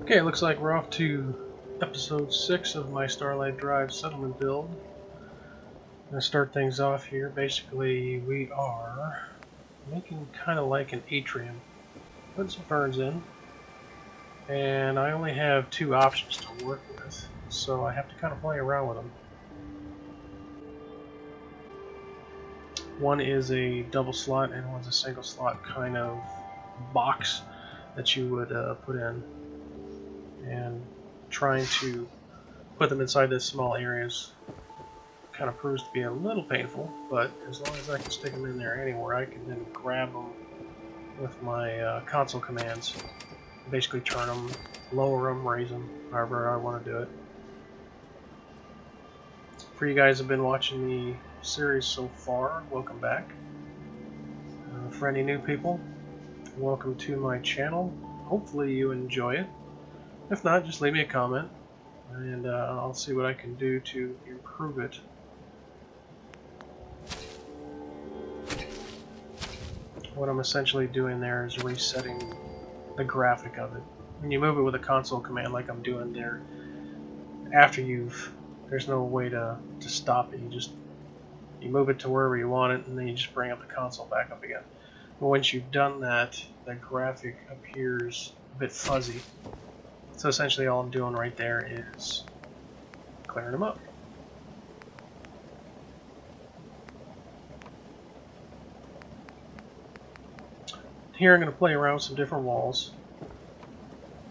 Okay, it looks like we're off to episode 6 of my Starlight Drive settlement build. I'm going to start things off here. Basically, we are making kind of like an atrium. Put some ferns in, and I only have 2 options to work with, so I have to kind of play around with them. One is a double slot and one's a single slot kind of box that you would put in. And trying to put them inside these small areas kind of proves to be a little painful, but as long as I can stick them in there anywhere, I can then grab them with my console commands. Basically turn them, lower them, raise them, however I want to do it. For you guys who have been watching the series so far, welcome back. For any new people, welcome to my channel. Hopefully you enjoy it. If not, just leave me a comment, and I'll see what I can do to improve it. What I'm essentially doing there is resetting the graphic of it. When you move it with a console command like I'm doing there, there's no way to stop it. You move it to wherever you want it, and then you just bring up the console back up again. But once you've done that, the graphic appears a bit fuzzy. So essentially all I'm doing right there is clearing them up. Here I'm going to play around with some different walls.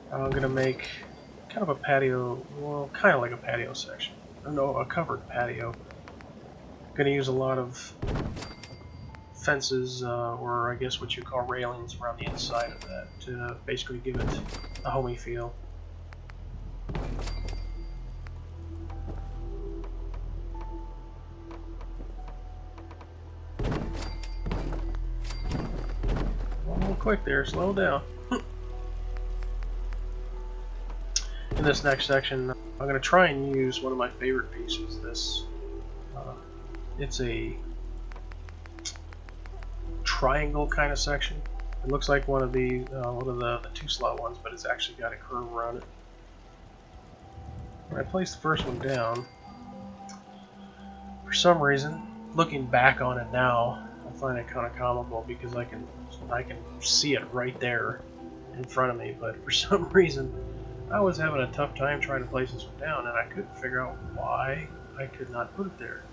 I'm going to make kind of a patio, well, kind of like a patio section. No, a covered patio. I'm going to use a lot of fences, or I guess what you call railings around the inside of that to basically give it a homey feel. Quick there, slow down. In this next section, I'm going to try and use one of my favorite pieces. It's a triangle kind of section. It looks like one of the 2-slot ones, but it's actually got a curve around it. When I place the first one down, for some reason, looking back on it now, I find it kind of comical because I can see it right there in front of me, but for some reason I was having a tough time trying to place this one down, and I couldn't figure out why I could not put it there.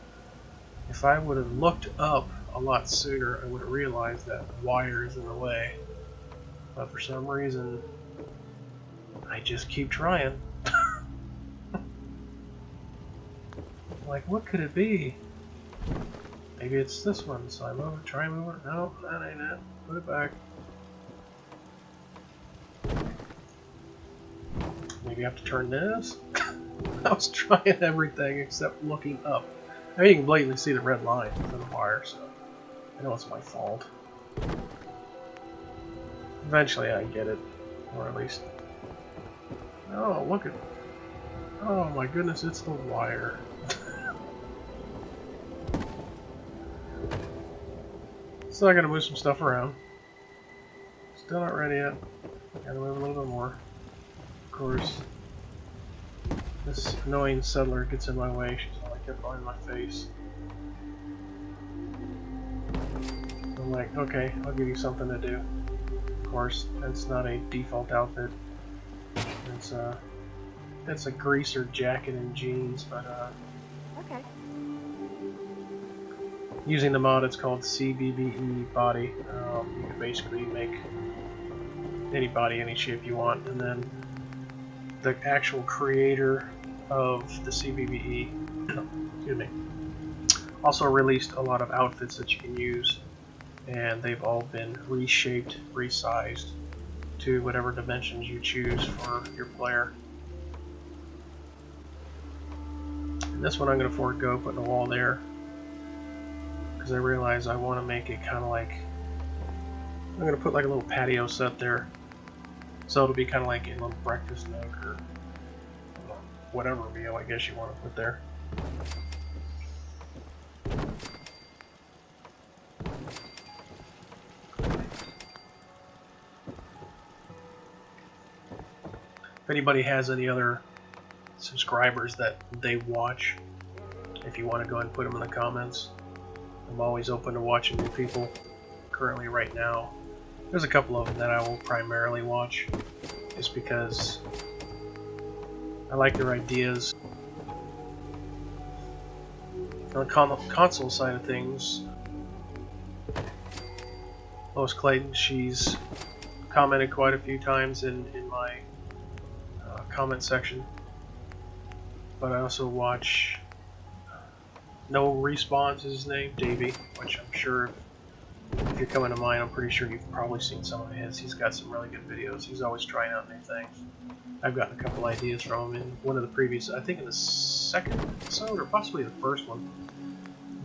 If I would have looked up a lot sooner, I would have realized that wire is in the way, but for some reason I just keep trying. Like, what could it be? Maybe it's this one, so I move it, try and move it. No, that ain't it. Put it back. Maybe I have to turn this? I was trying everything except looking up. I mean, you can blatantly see the red line in the wire, so I know it's my fault. Eventually I get it, or at least... Oh, look at... Oh my goodness, it's the wire. So I gotta move some stuff around. Still not ready yet. Gotta move a little bit more. Of course, this annoying settler gets in my way. She's all like kept on my face. I'm like, okay, I'll give you something to do. Of course, it's not a default outfit. It's a greaser jacket and jeans, but okay. Using the mod, it's called CBBE body. You can basically make any body, any shape you want, and then the actual creator of the CBBE, excuse me, also released a lot of outfits that you can use, and they've all been reshaped, resized to whatever dimensions you choose for your player. And this one I'm going to forego putting a wall there, because I realize I want to make it kind of like, I'm going to put like a little patio set there, so it'll be kind of like a little breakfast nook or whatever meal I guess you want to put there. If anybody has any other subscribers that they watch, if you want to go ahead and put them in the comments. I'm always open to watching new people. Currently, right now, there's a couple of them that I will primarily watch, just because I like their ideas. On the console side of things, Lois Clayton, she's commented quite a few times in my comment section. But I also watch No Respawns is his name, Davey, which I'm sure if you're coming to mind, I'm pretty sure you've probably seen some of his. He's got some really good videos. He's always trying out new things. I've gotten a couple ideas from him in one of the previous, I think in the second episode, or possibly the first one.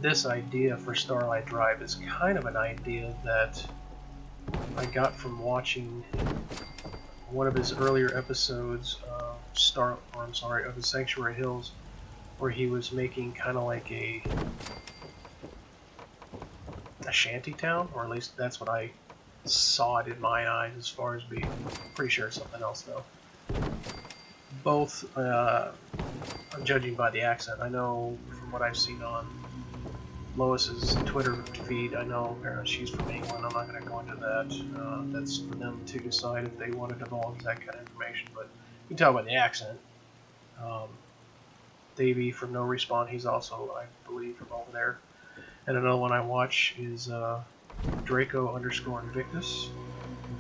This idea for Starlight Drive is kind of an idea that I got from watching one of his earlier episodes of of the Sanctuary Hills, where he was making kind of like a shanty town, or at least that's what I saw it in my eyes as far as being. Pretty sure it's something else though. Both, I'm judging by the accent. I know from what I've seen on Lois's Twitter feed, I know apparently she's from England. I'm not going to go into that. That's for them to decide if they want to divulge that kind of information, but you can tell by the accent. Davey from No Respawn, he's also, I believe, from over there. And another one I watch is Draco_Invictus,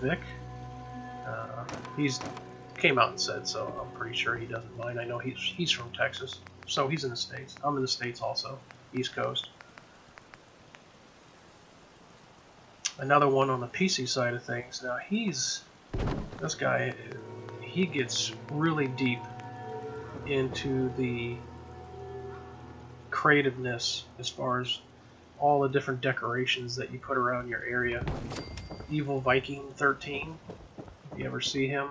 Vic. He's came out and said so. I'm pretty sure he doesn't mind. I know he's from Texas, so he's in the States. I'm in the States also, East Coast. Another one on the PC side of things. Now this guy, he gets really deep into the creativeness as far as all the different decorations that you put around your area. Evil Viking 13, if you ever see him.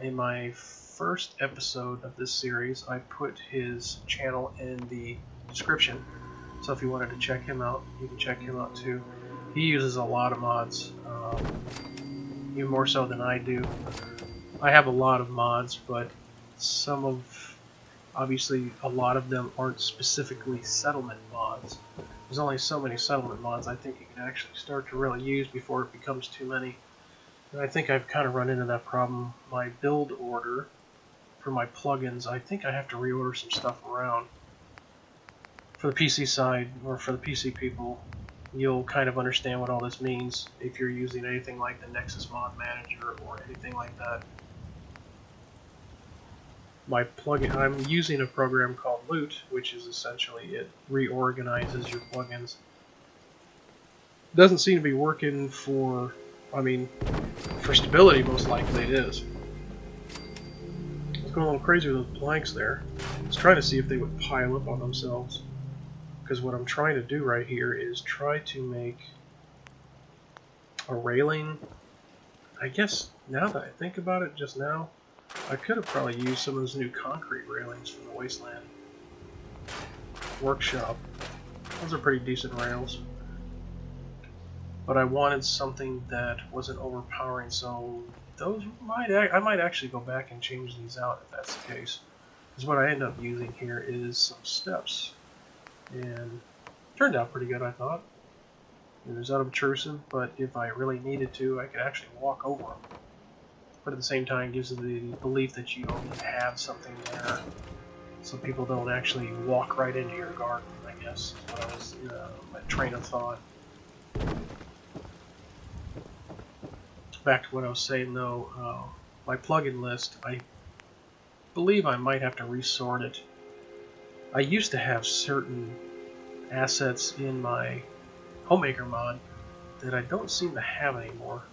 In my first episode of this series, I put his channel in the description, so if you wanted to check him out, you can check him out too. He uses a lot of mods, even more so than I do. I have a lot of mods, but obviously a lot of them aren't specifically settlement mods. There's only so many settlement mods I think you can actually start to really use before it becomes too many. And I think I've kind of run into that problem. My build order for my plugins, I think I have to reorder some stuff around. For the PC side, or for the PC people, you'll kind of understand what all this means if you're using anything like the Nexus Mod Manager or anything like that. My plugin, I'm using a program called Loot, which is essentially it reorganizes your plugins. Doesn't seem to be working for stability, most likely it is. It's going a little crazy with those blanks there. I was trying to see if they would pile up on themselves. Because what I'm trying to do right here is try to make a railing. I guess now that I think about it just now, I could have probably used some of those new concrete railings from the Wasteland workshop. Those are pretty decent rails. But I wanted something that wasn't overpowering, so I might actually go back and change these out if that's the case. Because what I end up using here is some steps. And turned out pretty good, I thought. It was unobtrusive, but if I really needed to, I could actually walk over them. But at the same time, it gives the belief that you don't have something there, so people don't actually walk right into your garden, I guess, is what I was, my train of thought. Back to what I was saying though, my plugin list, I believe I might have to resort it. I used to have certain assets in my Homemaker mod that I don't seem to have anymore.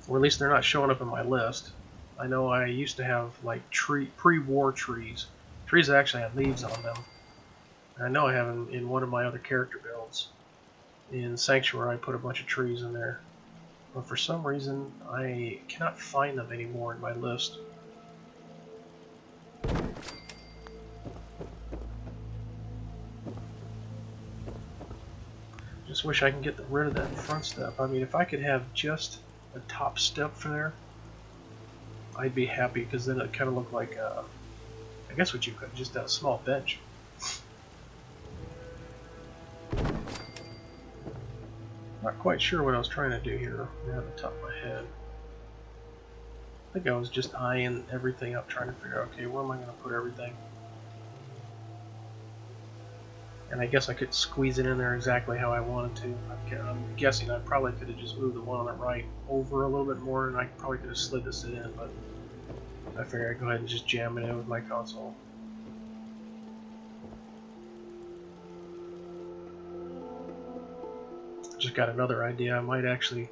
Or at least they're not showing up in my list. I know I used to have like pre-war trees. Trees that actually had leaves on them. And I know I have them in one of my other character builds. In Sanctuary I put a bunch of trees in there. But for some reason I cannot find them anymore in my list. Just wish I can get rid of that front step. I mean, if I could have just a top step for there, I'd be happy, because then it kind of looked like, I guess what you could, just a small bench. Not quite sure what I was trying to do here off the top of my head. I think I was just eyeing everything up, trying to figure out, okay, where am I going to put everything? And I guess I could squeeze it in there exactly how I wanted to. I'm guessing I probably could have just moved the one on the right over a little bit more, and I probably could have slid this in, but I figured I'd go ahead and just jam it in with my console. Just got another idea. I might actually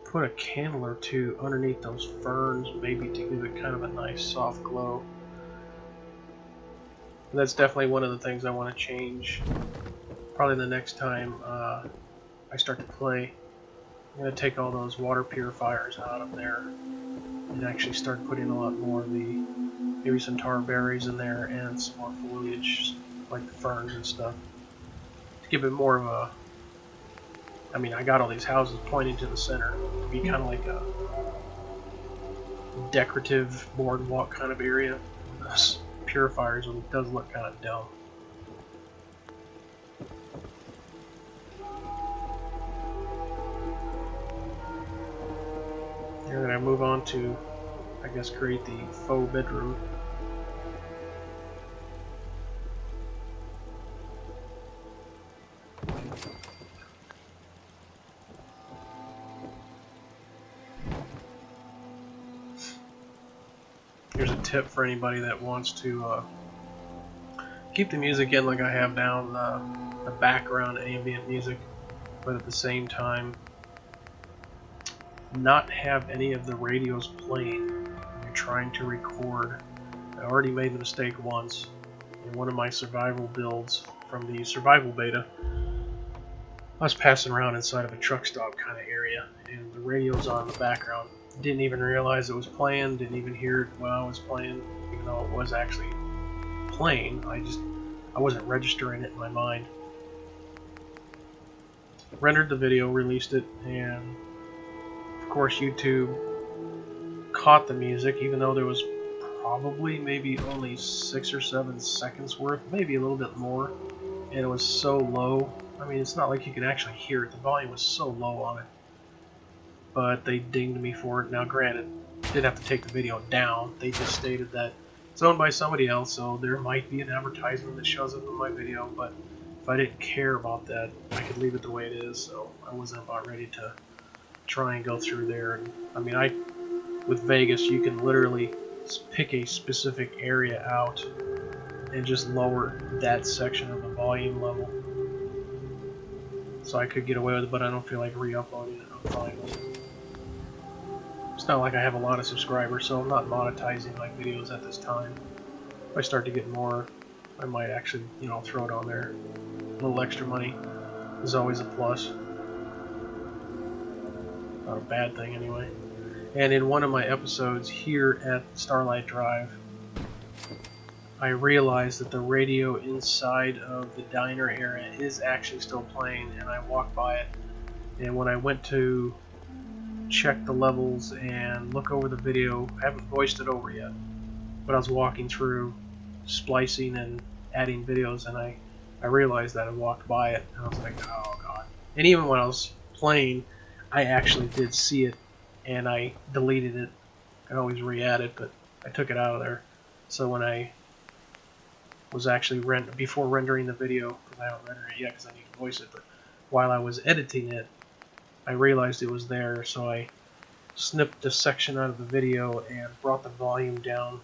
put a candle or two underneath those ferns, maybe to give it kind of a nice soft glow. And that's definitely one of the things I want to change. Probably the next time I start to play, I'm going to take all those water purifiers out of there and actually start putting a lot more of the, maybe some tar berries in there and some more foliage like the ferns and stuff. To give it more of a, I mean, I got all these houses pointing to the center to be kind of like a decorative boardwalk kind of area. Those purifiers, it does look kind of dumb. And then I move on to, I guess, create the faux bedroom. Here's a tip for anybody that wants to keep the music in like I have down, the background ambient music, but at the same time not have any of the radios playing when you're trying to record. I already made the mistake once in one of my survival builds from the survival beta. I was passing around inside of a truck stop kind of area, and the radio's on in the background. Didn't even realize it was playing, didn't even hear it while I was playing, even though it was actually playing. I wasn't registering it in my mind. Rendered the video, released it, and of course YouTube caught the music, even though there was probably maybe only 6 or 7 seconds worth, maybe a little bit more, and it was so low. I mean, it's not like you could actually hear it. The volume was so low on it. But they dinged me for it. Now granted, didn't have to take the video down. They just stated that it's owned by somebody else, so there might be an advertisement that shows up in my video, but if I didn't care about that, I could leave it the way it is, so I wasn't about ready to try and go through there. And I mean, with Vegas, you can literally pick a specific area out and just lower that section of the volume level. So I could get away with it, but I don't feel like re-uploading it. I'm fine with it. It's not like I have a lot of subscribers, so I'm not monetizing my videos at this time. If I start to get more, I might actually, throw it on there. A little extra money is always a plus. Not a bad thing anyway. And in one of my episodes here at Starlight Drive, I realized that the radio inside of the diner area is actually still playing, and I walked by it, and when I went to check the levels and look over the video, I haven't voiced it over yet, but I was walking through splicing and adding videos, and I realized that I walked by it, and I was like, oh god. And even when I was playing, I actually did see it, and I deleted it. I always re-add it, but I took it out of there. So when I was actually before rendering the video, because I haven't rendered it yet because I need to voice it, but while I was editing it, I realized it was there, so I snipped a section out of the video and brought the volume down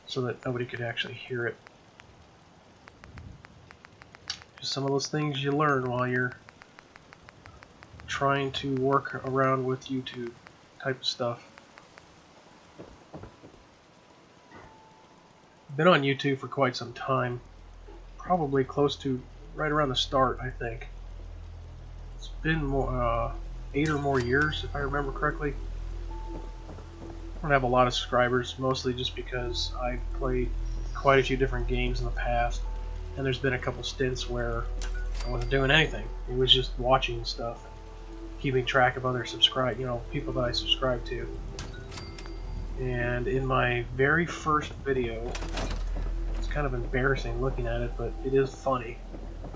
so that nobody could actually hear it. Just some of those things you learn while you're trying to work around with YouTube type of stuff. Been on YouTube for quite some time, probably close to right around the start, I think. It's been more, 8 or more years, if I remember correctly. I don't have a lot of subscribers, mostly just because I've played quite a few different games in the past, and there's been a couple stints where I wasn't doing anything. It was just watching stuff, keeping track of other people that I subscribe to. And in my very first video, it's kind of embarrassing looking at it, but it is funny.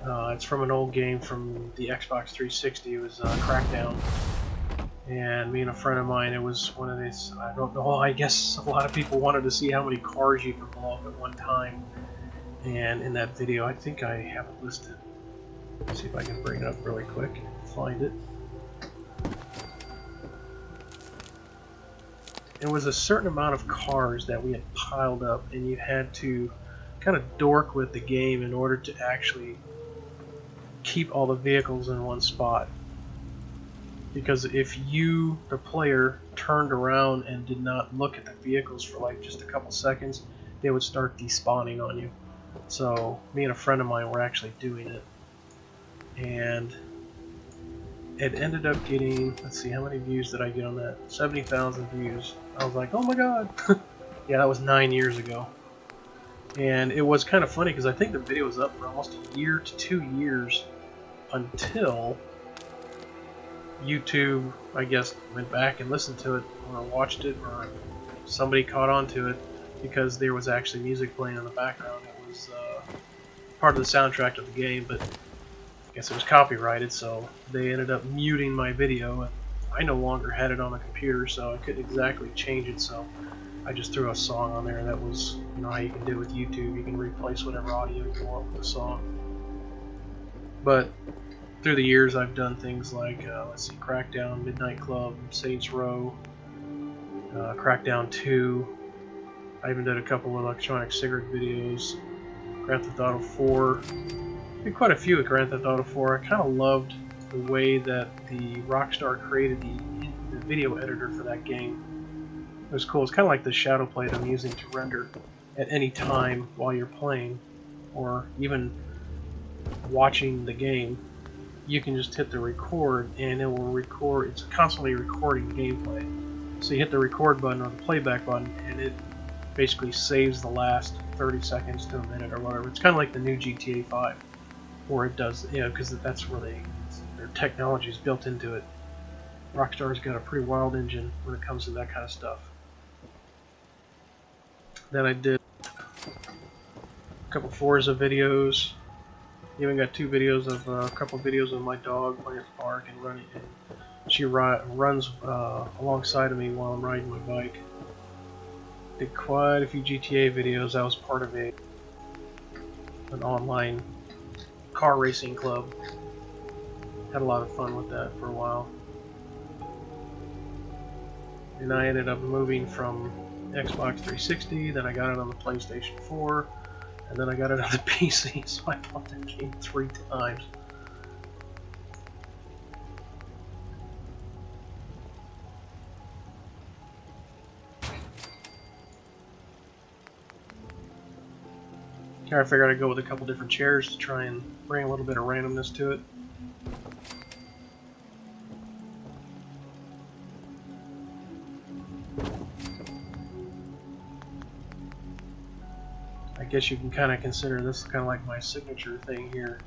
It's from an old game from the Xbox 360. It was Crackdown. And me and a friend of mine, it was one of these, I don't know, I guess a lot of people wanted to see how many cars you could blow up at one time. And in that video, I think I have it listed. Let's see if I can bring it up really quick and find it. It was a certain amount of cars that we had piled up, and you had to kind of dork with the game in order to actually keep all the vehicles in one spot. Because if you, the player, turned around and did not look at the vehicles for like just a couple seconds, they would start despawning on you. So me and a friend of mine were actually doing it, and it ended up getting, let's see, how many views did I get on that? 70,000 views. I was like, oh my god. Yeah, that was 9 years ago. And it was kind of funny because I think the video was up for almost a year to 2 years until YouTube, I guess, went back and listened to it or watched it, or somebody caught on to it, because there was actually music playing in the background. It was part of the soundtrack to the game, but I guess it was copyrighted, so they ended up muting my video, and I no longer had it on the computer, so I couldn't exactly change it, so I just threw a song on there. That was, you know, how you can do with YouTube. You can replace whatever audio you want with a song. But through the years, I've done things like, let's see, Crackdown, Midnight Club, Saints Row, Crackdown 2. I even did a couple of electronic cigarette videos, Grand Theft Auto 4. I did quite a few at Grand Theft Auto 4. I kind of loved the way that the Rockstar created the video editor for that game. It was cool. It's kind of like the shadow plate I'm using to render at any time while you're playing, or even watching the game. You can just hit the record and it will record. It's constantly recording gameplay. So you hit the record button or the playback button and it basically saves the last 30 seconds to a minute or whatever. It's kind of like the new GTA 5, where it does, you know, because that's where their technology is built into it. Rockstar's got a pretty wild engine when it comes to that kind of stuff. Then I did a couple Forza videos. Even got 2 videos of a couple videos of my dog playing at the park and running. And she runs alongside of me while I'm riding my bike. Did quite a few GTA videos. I was part of an online car racing club. Had a lot of fun with that for a while. And I ended up moving from Xbox 360, then I got it on the PlayStation 4, and then I got it on the PC, so I bought that game 3 times. I figured I'd go with a couple different chairs to try and bring a little bit of randomness to it. I guess you can kind of consider this kind of like my signature thing here.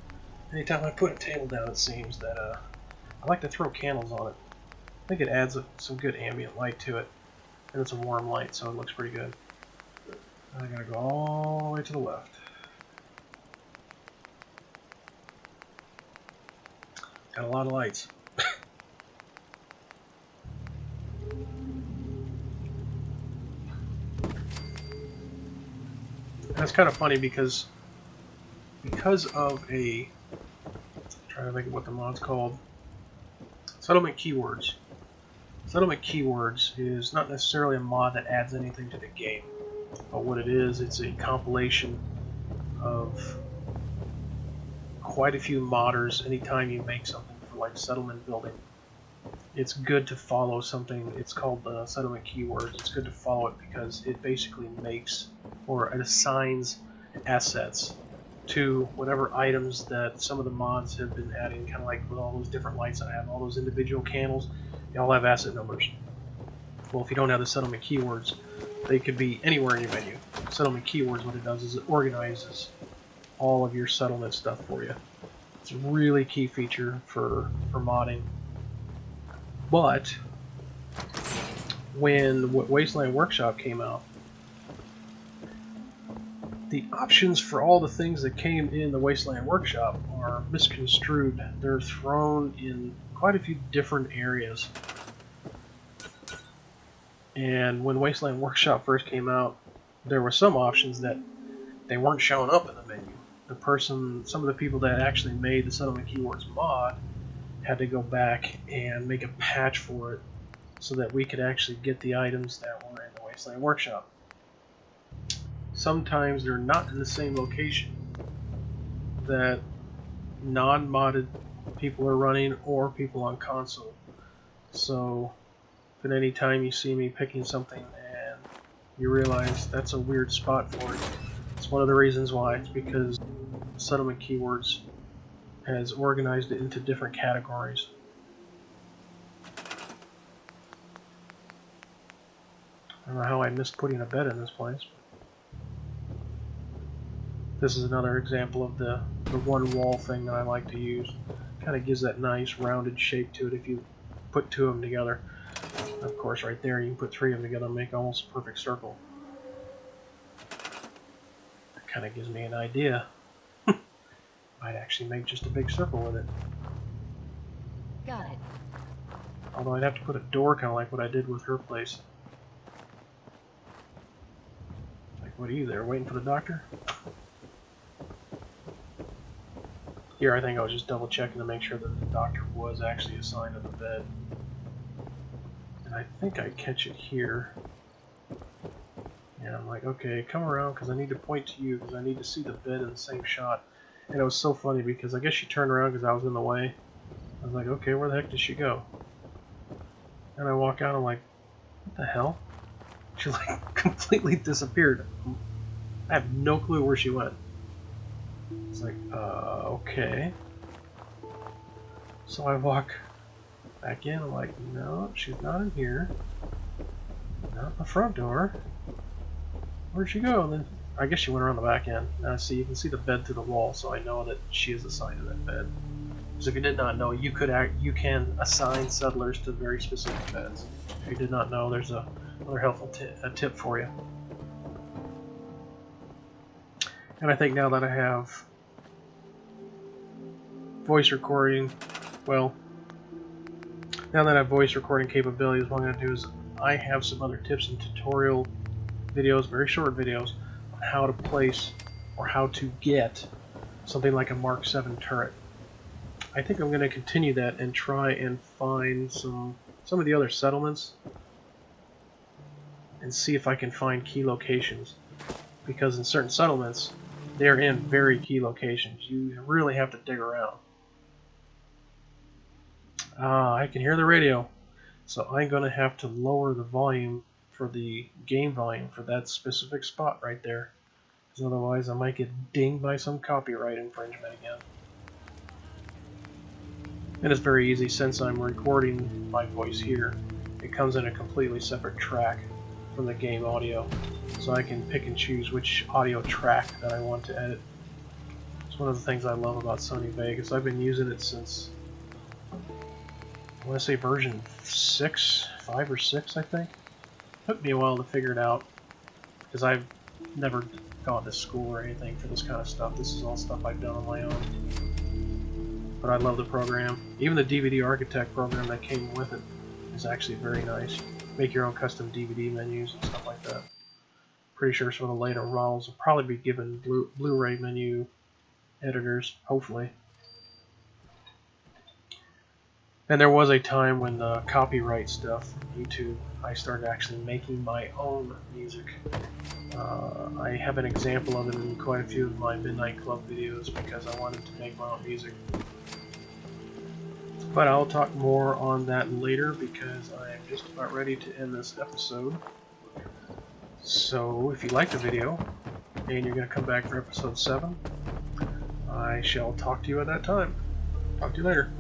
Anytime I put a table down, it seems that I like to throw candles on it. I think it adds some good ambient light to it, and it's a warm light, so it looks pretty good. I gotta go all the way to the left. Got a lot of lights. And it's kind of funny because of I'm trying to think of what the mod's called. Settlement keywords. Settlement keywords is not necessarily a mod that adds anything to the game, but what it is, it's a compilation of quite a few modders. Anytime you make something for like settlement building, it's good to follow something. It's called the settlement keywords. It's good to follow it because it basically makes, or it assigns assets to whatever items that some of the mods have been adding, kind of like with all those different lights that I have, all those individual candles, they all have asset numbers. Well, if you don't have the settlement keywords, they could be anywhere in your menu. Settlement keywords, what it does is it organizes all of your settlement stuff for you. It's a really key feature for modding. But when Wasteland Workshop came out, the options for all the things that came in the Wasteland Workshop are misconstrued. They're thrown in quite a few different areas. And when Wasteland Workshop first came out, there were some options that they weren't showing up in the menu. Some of the people that actually made the Settlement Keywords mod had to go back and make a patch for it so that we could actually get the items that were in the Wasteland Workshop. Sometimes they're not in the same location that non-modded people are running or people on console. So if at any time you see me picking something and you realize that's a weird spot for it, it's one of the reasons why. It's because Settlement Keywords has organized it into different categories. I don't know how I missed putting a bed in this place. This is another example of the one wall thing that I like to use. Kind of gives that nice rounded shape to it if you put two of them together. Of course, right there you can put three of them together and make almost a perfect circle. That kind of gives me an idea. Might actually make just a big circle with it. Got it. Although I'd have to put a door kind of like what I did with her place. Like, what are you there, waiting for the doctor? Here, I think I was just double checking to make sure that the doctor was actually assigned to the bed. And I think I catch it here. And I'm like, okay, come around because I need to point to you because I need to see the bed in the same shot. And it was so funny because I guess she turned around because I was in the way. I was like, okay, where the heck did she go? And I walk out, I'm like, what the hell? She like completely disappeared. I have no clue where she went. It's like, okay. So I walk back in, I'm like, no, she's not in here. Not in the front door. Where'd she go? And then I guess she went around the back end. Now see, you can see the bed through the wall, so I know that she is assigned to that bed. So if you did not know, you can assign settlers to very specific beds. If you did not know, there's another helpful tip for you. And I think now that I have voice recording, well, now that I have voice recording capabilities, what I'm going to do is I have some other tips and tutorial videos, very short videos, on how to place or how to get something like a Mark 7 turret. I think I'm going to continue that and try and find some of the other settlements and see if I can find key locations, because in certain settlements they're in very key locations. You really have to dig around. I can hear the radio, so I'm going to have to lower the volume for the game volume for that specific spot right there, because otherwise I might get dinged by some copyright infringement again. And it's very easy, since I'm recording my voice here, it comes in a completely separate track from the game audio, so I can pick and choose which audio track that I want to edit. It's one of the things I love about Sony Vegas. I've been using it since, I want to say version 5 or 6, I think. It took me a while to figure it out, because I've never gone to school or anything for this kind of stuff. This is all stuff I've done on my own. But I love the program. Even the DVD Architect program that came with it is actually very nice. Make your own custom DVD menus and stuff like that. Pretty sure some of the later models will probably be given Blu-ray menu editors, hopefully. And there was a time when the copyright stuff, YouTube, I started actually making my own music. I have an example of it in quite a few of my Midnight Club videos because I wanted to make my own music. But I'll talk more on that later because I am just about ready to end this episode. So if you like the video and you're going to come back for episode 7, I shall talk to you at that time. Talk to you later.